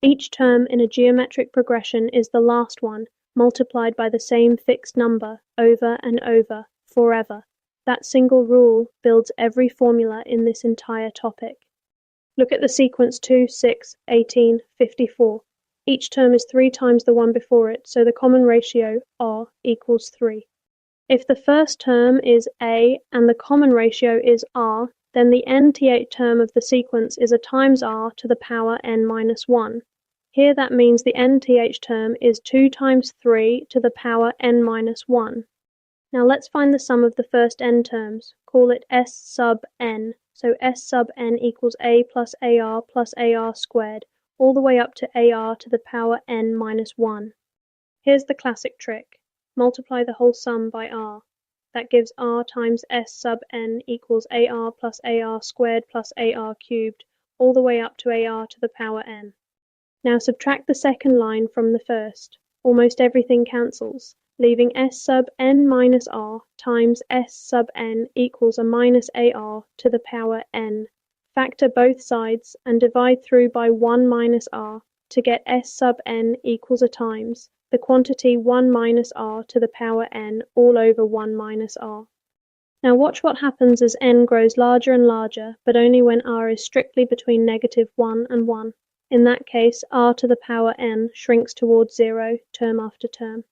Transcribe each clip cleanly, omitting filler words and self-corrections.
Each term in a geometric progression is the last one, multiplied by the same fixed number, over and over, forever. That single rule builds every formula in this entire topic. Look at the sequence 2, 6, 18, 54. Each term is 3 times the one before it, so the common ratio, r, equals 3. If the first term is a and the common ratio is r, then the nth term of the sequence is a times r to the power n minus 1. Here that means the nth term is 2 times 3 to the power n minus 1. Now let's find the sum of the first n terms. Call it s sub n. So s sub n equals a plus ar squared, all the way up to ar to the power n minus 1. Here's the classic trick. Multiply the whole sum by r. That gives r times s sub n equals ar plus ar squared plus ar cubed, all the way up to ar to the power n. Now subtract the second line from the first. Almost everything cancels, leaving s sub n minus r times s sub n equals a minus ar to the power n. Factor both sides and divide through by 1 minus r to get s sub n equals a times the quantity 1 minus r to the power n all over 1 minus r. Now watch what happens as n grows larger and larger, but only when r is strictly between negative 1 and 1. In that case, r to the power n shrinks towards 0 term after term.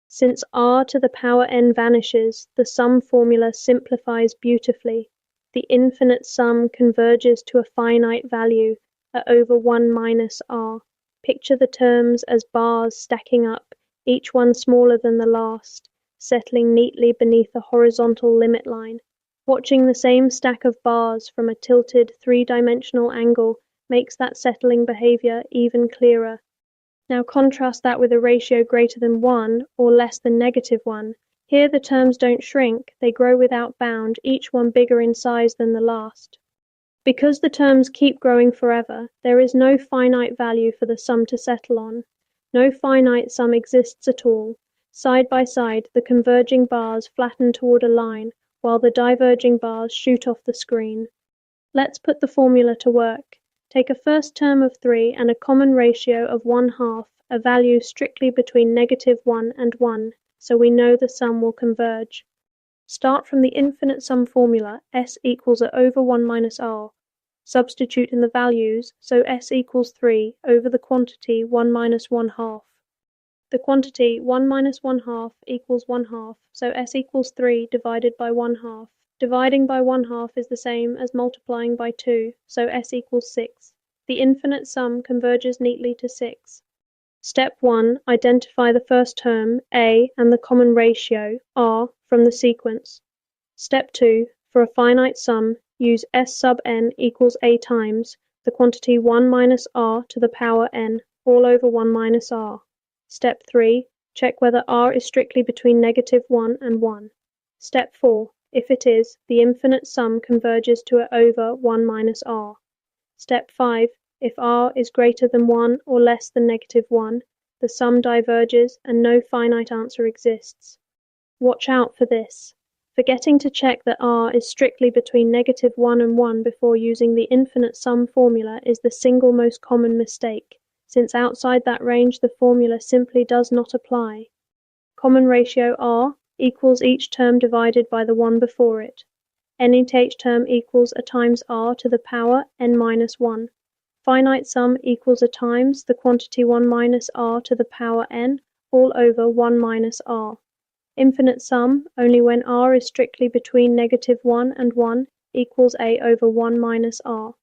Since r to the power n vanishes, the sum formula simplifies beautifully. The infinite sum converges to a finite value at over 1 minus r. Picture the terms as bars stacking up, each one smaller than the last, settling neatly beneath a horizontal limit line. Watching the same stack of bars from a tilted three-dimensional angle makes that settling behavior even clearer. Now contrast that with a ratio greater than 1 or less than negative 1. Here the terms don't shrink, they grow without bound, each one bigger in size than the last. Because the terms keep growing forever, there is no finite value for the sum to settle on. No finite sum exists at all. Side by side, the converging bars flatten toward a line, while the diverging bars shoot off the screen. Let's put the formula to work. Take a first term of 3 and a common ratio of 1/2, a value strictly between negative 1 and 1, so we know the sum will converge. Start from the infinite sum formula, s equals over 1 minus r. Substitute in the values, so s equals 3 over the quantity 1 minus 1/2. The quantity 1 minus 1/2 equals 1/2, so s equals 3 divided by 1/2. Dividing by 1/2 is the same as multiplying by 2, so s equals 6. The infinite sum converges neatly to 6. Step 1. Identify the first term, a, and the common ratio, r, from the sequence. Step 2. For a finite sum, use s sub n equals a times the quantity 1 minus r to the power n, all over 1 minus r. Step 3. Check whether r is strictly between negative 1 and 1. Step 4. If it is, the infinite sum converges to over 1 minus r. Step 5. If r is greater than 1 or less than negative 1, the sum diverges and no finite answer exists. Watch out for this. Forgetting to check that r is strictly between negative 1 and 1 before using the infinite sum formula is the single most common mistake, since outside that range the formula simply does not apply. Common ratio r equals each term divided by the one before it. Nth term equals a times r to the power n minus 1. Finite sum equals a times the quantity 1 minus r to the power n, all over 1 minus r. Infinite sum, only when r is strictly between negative 1 and 1, equals a over 1 minus r.